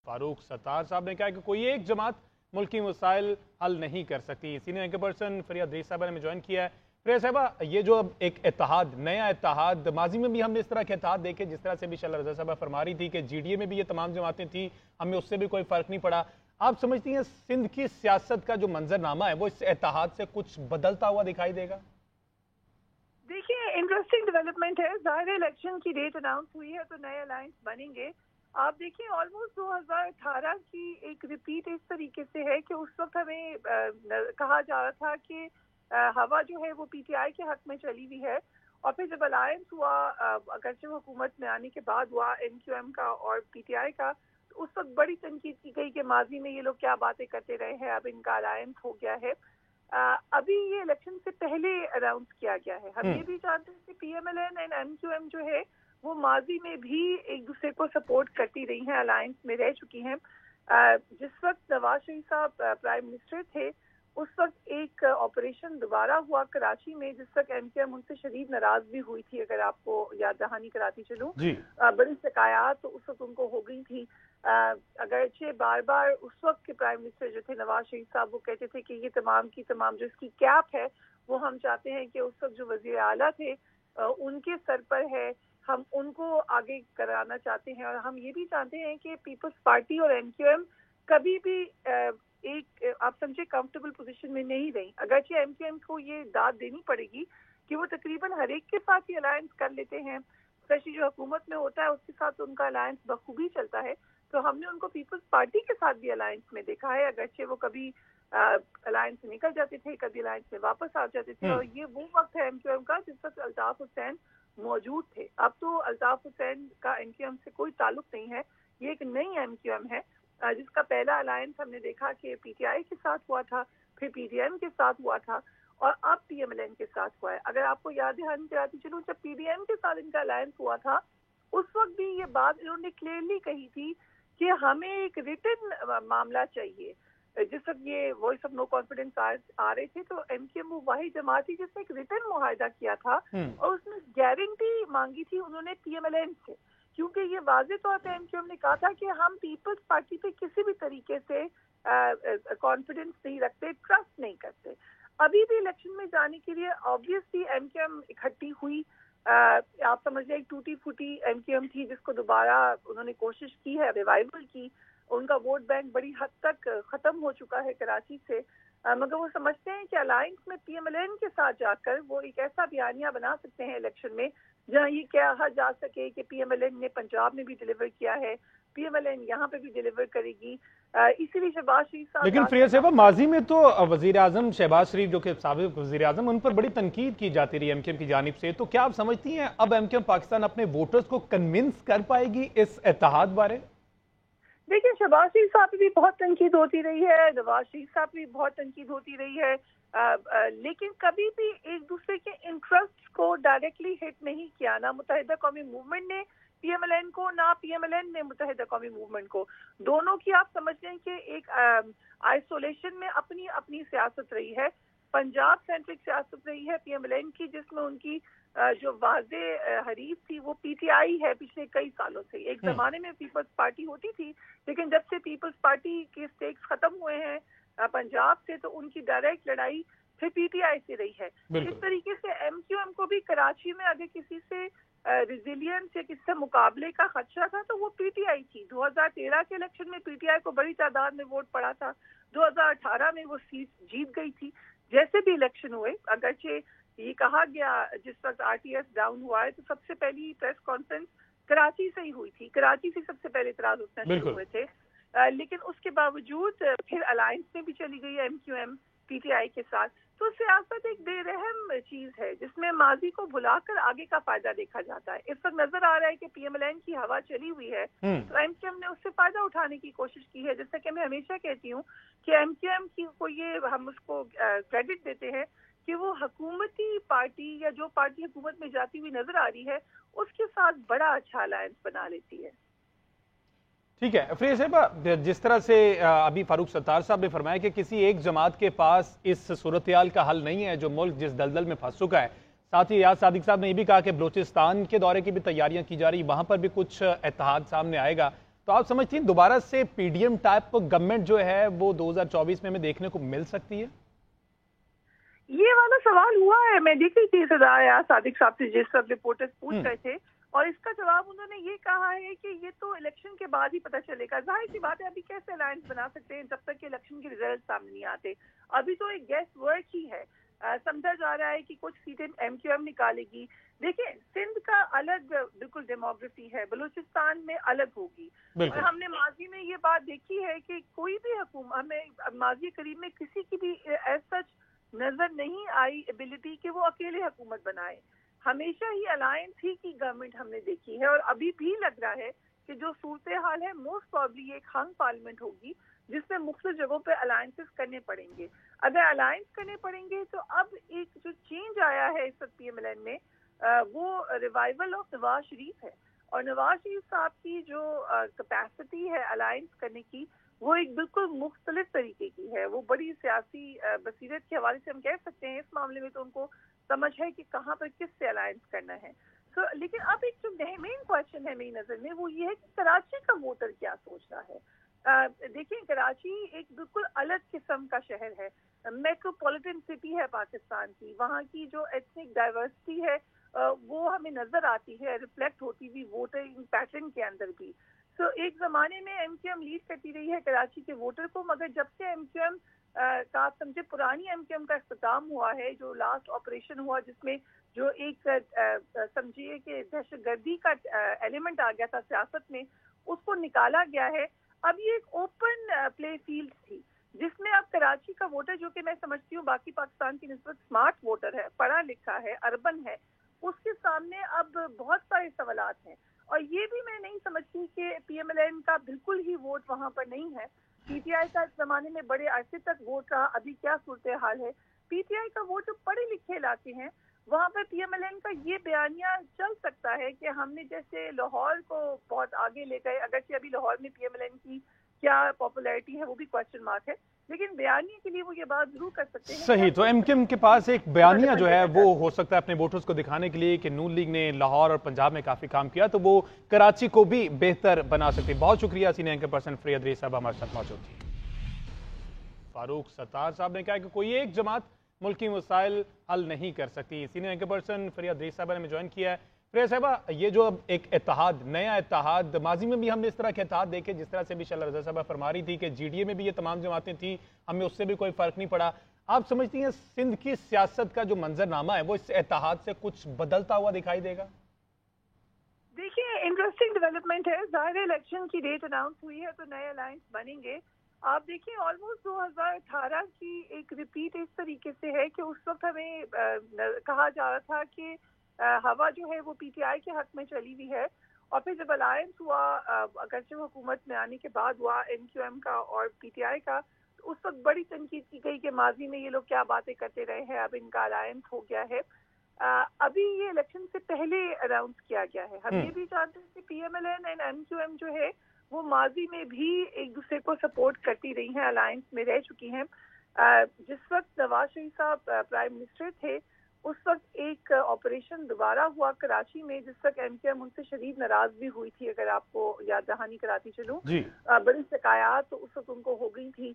फारूक सत्तार साहब ने कहा कि कोई एक जमात मुल्क की मसाइल हल नहीं कर सकती। सीनियर एंकर पर्सन फरिया दरीस साहबा ने ज्वाइन किया है। फरिया साहबा, ये जो अब एक इत्तेहाद, नया इत्तेहाद, माजी में भी हमने इस तरह के इत्तेहाद देखे, जिस तरह से भी शैला रज़ा साहबा फरमा रही थी कि GDA में भी ये तमाम जमातें थी, हमें उससे भी कोई फर्क नहीं पड़ा। आप समझती हैं सिंध की सियासत का जो मंजरनामा है वो इस इत्तेहाद से कुछ बदलता हुआ दिखाई देगा? देखिए, इंटरेस्टिंग डेवलपमेंट है। ज़ाहिर इलेक्शन की डेट अनाउंस हुई है तो नए अलायंस बनेंगे। आप देखिए, ऑलमोस्ट 2018 की एक रिपीट इस तरीके से है कि उस वक्त हमें कहा जा रहा था कि हवा जो है वो PTI के हक में चली हुई है, और फिर जब अलायंस हुआ, अगरचे हुकूमत में आने के बाद हुआ MQM का और PTI का, तो उस वक्त बड़ी तनकीद की गई कि माजी में ये लोग क्या बातें करते रहे हैं, अब इनका अलायंस हो गया है। अभी ये इलेक्शन से पहले अनाउंस किया गया है। हम ये भी जानते हैं कि PMLN एंड MQM जो है वो माजी में भी एक दूसरे को सपोर्ट करती रही हैं, अलायंस में रह चुकी हैं। जिस वक्त नवाज शरीफ साहब प्राइम मिनिस्टर थे, उस वक्त एक ऑपरेशन दोबारा हुआ कराची में, जिस वक्त MQM उनसे शदीद नाराज भी हुई थी। अगर आपको याद दहानी कराती चलूं, बड़ी शिकायत तो उस वक्त उनको हो गई थी। अगरचे बार बार उस वक्त के प्राइम मिनिस्टर जो थे नवाज शरीफ साहब, वो कहते थे कि ये तमाम की तमाम जो इसकी कैप है वो हम चाहते हैं कि उस वक्त जो वजीर आला थे उनके सर पर है, हम उनको आगे कराना चाहते हैं। और हम ये भी चाहते हैं कि पीपल्स पार्टी और MQM कभी भी एक आप समझे कंफर्टेबल पोजीशन में नहीं रही। अगरचे MQM को ये दाद देनी पड़ेगी कि वो तकरीबन हर एक के साथ ही अलायंस कर लेते हैं, स्पेशली जो हुकूमत में होता है उसके साथ उनका अलायंस बखूबी चलता है। तो हमने उनको पीपल्स पार्टी के साथ भी अलायंस में देखा है, अगरचे वो कभी अलायंस से निकल जाते थे, कभी अलायंस में वापस आ जाते थे। और ये वो वक्त है MQM का जिस वक्त अल्ताफ हुसैन मौजूद थे। अब तो अल्ताफ हुसैन का MQM से कोई ताल्लुक नहीं है, ये एक नई MQM है जिसका पहला अलायंस हमने देखा कि PTI के साथ हुआ था, फिर PDM के साथ हुआ था, और अब PMLN के साथ हुआ है। अगर आपको याद है, हम कराती चलूं, जब PDM के साथ इनका अलायंस हुआ था उस वक्त भी ये बात इन्होंने क्लियरली कही थी कि हमें एक रिटन मामला चाहिए। जिस वक्त ये वॉइस ऑफ नो कॉन्फिडेंस आ रहे थे तो MQM वो वाही जमात थी जिसने एक रिटन मुआहदा किया था और उसमें गारंटी मांगी थी उन्होंने PMLN से, क्योंकि ये वाज़ेह तौर पे MQM ने कहा था कि हम पीपल्स पार्टी पे किसी भी तरीके से कॉन्फिडेंस नहीं रखते, ट्रस्ट नहीं करते। अभी भी इलेक्शन में जाने के लिए ऑब्वियसली MQM इकट्ठी हुई। आप समझ लें एक टूटी फूटी MQM थी जिसको दोबारा उन्होंने कोशिश की है रिवाइवल की। उनका वोट बैंक बड़ी हद तक खत्म हो चुका है कराची से, मगर वो समझते हैं कि अलायंस में PMLN के साथ जाकर वो एक ऐसा बयानिया बना सकते हैं इलेक्शन में जहाँ ये कहा जा सके कि PMLN ने पंजाब में भी डिलीवर किया है, PMLN यहाँ पे भी डिलीवर करेगी। इसीलिए शहबाज शरीफ साहब, लेकिन फरिया साहबा, माजी में तो वजीर आजम शहबाज शरीफ जो कि साबिक वजीर आजम, उन पर बड़ी तनकीद की जाती रही MQM की जानिब से। तो क्या आप समझती हैं अब MQM पाकिस्तान अपने वोटर्स को कन्विंस कर पाएगी इस इत्तेहाद बारे? देखिए, शहबाज शरीफ साहब भी बहुत तनकीद होती रही है, नवाज शरीफ साहब भी बहुत तनकीद होती रही है, लेकिन कभी भी एक दूसरे के इंटरेस्ट को डायरेक्टली हिट नहीं किया, ना मुत्तहिदा कौमी मूवमेंट ने PMLN को, ना PMLN ने मुत्तहिदा कौमी मूवमेंट को। दोनों की आप समझ लें कि एक आइसोलेशन में अपनी अपनी सियासत रही है। पंजाब सेंट्रिक सियासत रही है PMLN की, जिसमें उनकी जो वाज़े हरीफ थी वो PTI है पिछले कई सालों से। एक जमाने में पीपल्स पार्टी होती थी, लेकिन जब से पीपल्स पार्टी के स्टेक्स खत्म हुए हैं पंजाब से, तो उनकी डायरेक्ट लड़ाई फिर PTI से रही है। इस तरीके से MQM को भी कराची में अगर किसी से रेजिलियंस या किसी से मुकाबले का खदशा था तो वो PTI थी। 2013 के इलेक्शन में PTI को बड़ी तादाद में वोट पड़ा था, 2018 में वो सीट जीत गई थी। जैसे भी इलेक्शन हुए, अगरचे ये कहा गया जिस वक्त RTS डाउन हुआ है तो सबसे पहली प्रेस कॉन्फ्रेंस कराची से ही हुई थी, कराची से सबसे पहले इतराज उठना शुरू हुए थे, लेकिन उसके बावजूद फिर अलायंस में भी चली गई MQM PTI के साथ। तो सियासत एक बेरहम चीज है जिसमें माजी को भुलाकर आगे का फायदा देखा जाता है। इस वक्त नजर आ रहा है कि PMLN की हवा चली हुई है तो MQM ने उससे फायदा उठाने की कोशिश की है। जैसा कि मैं हमेशा कहती हूँ कि MQM की को ये हम उसको क्रेडिट देते हैं कि वो हुकूमती पार्टी या जो पार्टी हुकूमत में जाती हुई नजर आ रही है उसके साथ बड़ा अच्छा अलायंस बना लेती है। ठीक है फरिया साहबा, जिस तरह से अभी फारूक सत्तार साहब ने फरमाया कि किसी एक जमात के पास इस सूरत-ए-हाल का हल नहीं है जो मुल्क जिस दलदल में फंस चुका है, साथ ही याद सादिक साहब ने यह भी कहा कि बलूचिस्तान के दौरे की भी तैयारियां की जा रही, वहां पर भी कुछ इत्तेहाद सामने आएगा। तो आप समझती हैं दोबारा से पीडीएम टाइप गवर्नमेंट जो है वो 2024 में हमें देखने को मिल सकती है? ये वाला सवाल हुआ है, मैं देख रही थी सदा या सादिक साहब से जिस सब रिपोर्टर्स पूछ रहे थे, और इसका जवाब उन्होंने ये कहा है कि ये तो इलेक्शन के बाद ही पता चलेगा। जाहिर सी बात है, अभी कैसे अलायंस बना सकते हैं जब तक कि इलेक्शन के रिजल्ट सामने नहीं आते। अभी तो एक गैस वर्क ही है। समझा जा रहा है कि कुछ सीटें एमक्यूएम निकालेगी। देखिए, सिंध का अलग बिल्कुल डेमोग्राफी है, बलूचिस्तान में अलग होगी, और हमने माजी में ये बात देखी है कि कोई भी हुकूमत, हमें माजी करीब में किसी की भी एज सच नजर नहीं आई एबिलिटी कि वो अकेले हुकूमत बनाए। हमेशा ही अलायंस ही की गवर्नमेंट हमने देखी है, और अभी भी लग रहा है कि जो सूरत हाल है मोस्ट प्रॉब्ली एक हंग पार्लियामेंट होगी जिसमें मुख्तलिफ जगहों पे अलायंसेस करने पड़ेंगे। अगर अलायंस करने पड़ेंगे तो अब एक जो चेंज आया है इस वक्त पीएमएलएन में, वो रिवाइवल ऑफ नवाज शरीफ है, और नवाज शरीफ साहब की जो कैपेसिटी है अलायंस करने की वो एक बिल्कुल मुख्तलिफ तरीके की है। वो बड़ी सियासी बसीरत के हवाले से हम कह सकते हैं इस मामले में, तो उनको समझ है कि कहाँ पर किस से अलायंस करना है। लेकिन अब एक जो मेन क्वेश्चन है मेरी नज़र में वो ये है कि कराची का वोटर क्या सोच रहा है। देखिए, कराची एक बिल्कुल अलग किस्म का शहर है, मेट्रोपॉलिटन सिटी है पाकिस्तान की। वहाँ की जो एथनिक डाइवर्सिटी है वो हमें नजर आती है, रिफ्लेक्ट होती हुई वोटिंग पैटर्न के अंदर भी। एक जमाने में एमक्यूएम लीड करती रही है कराची के वोटर को, मगर जब से एमक्यूएम का आप समझे पुरानी एमक्यूएम का इख्तिताम हुआ है, जो लास्ट ऑपरेशन हुआ जिसमें जो एक समझिए कि दहशतगर्दी का एलिमेंट आ गया था सियासत में, उसको निकाला गया है। अब ये एक ओपन प्ले फील्ड थी जिसमें अब कराची का वोटर, जो कि मैं समझती हूँ बाकी पाकिस्तान की निस्बत स्मार्ट वोटर है, पढ़ा लिखा है, अर्बन है, उसके सामने अब बहुत सारे सवालात हैं। और ये भी मैं नहीं समझती कि पीएमएलएन का बिल्कुल ही वोट वहाँ पर नहीं है। पीटीआई का इस जमाने में बड़े अरसे तक वोट रहा, अभी क्या सूरत हाल है। पीटीआई का वोट जो पढ़े लिखे इलाके हैं वहाँ पर पीएमएलएन का ये बयानिया चल सकता है कि हमने जैसे लाहौर को बहुत आगे ले गए, अगरचे अभी लाहौर में पीएमएलएन की क्या पॉपुलैरिटी है वो भी क्वेश्चन मार्क है, लेकिन बयानिया के लिए वो ये बात जरूर कर सकते हैं। सही, तो एमक्यूएम के पास एक बयानिया जो है वो हो सकता है अपने वोटर्स को दिखाने के लिए कि नून लीग ने लाहौर और पंजाब में काफी काम किया, तो वो कराची को भी बेहतर बना सकती है। बहुत शुक्रिया सीनियर एंकर पर्सन फरिया अदरीस साहब हमारे साथ मौजूद थी। फारूक सत्तार साहब ने कहा कि कोई एक जमात मुल्की मसाइल हल नहीं कर सकती। सीनियर एंकर पर्सन फरिया अदरीस साहब ने हमें ज्वाइन किया है। फरिया साहबा, ये जो अब एक इत्तेहाद, नया इत्तेहाद, माजी में भी हमने इस तरह के इत्तेहाद देखे, जिस तरह से भी शल्ला रज़ा साहबा फरमा रही थी कि जीडीए में भी ये तमाम जमातें थी, हमें उससे भी कोई फर्क नहीं पड़ा। आप समझती हैं सिंध की सियासत का जो मंजरनामा है वो इस इत्तेहाद से कुछ बदलता हुआ दिखाई देगा? देखिए, इंटरेस्टिंग डेवलपमेंट है। ज़ाहिर इलेक्शन की डेट अनाउंस हुई है तो नए अलायंस बनेंगे। आप देखिए, ऑलमोस्ट 2018 की एक रिपीट इस तरीके से है कि उस वक्त हमें कहा जा रहा था कि हवा जो है वो पीटीआई के हक में चली हुई है, और फिर जब अलायंस हुआ, अगरचे हुकूमत में आने के बाद हुआ एमक्यूएम का और पीटीआई का, तो उस वक्त बड़ी तनकीद की गई कि माजी में ये लोग क्या बातें करते रहे हैं, अब इनका अलायंस हो गया है। अभी ये इलेक्शन से पहले अनाउंस किया गया है। हम ये भी जानते हैं कि पीएमएलएन एंड एमक्यूएम जो है वो माजी में भी एक दूसरे को सपोर्ट करती रही हैं, अलायंस में रह चुकी हैं। जिस वक्त नवाज शरीफ साहब प्राइम मिनिस्टर थे उस वक्त एक ऑपरेशन दोबारा हुआ कराची में, जिस वक्त एमक्यूएम उनसे शदीद नाराज भी हुई थी, अगर आपको याद दहानी कराती चलूं, बड़ी शिकायत तो उस वक्त उनको हो गई थी।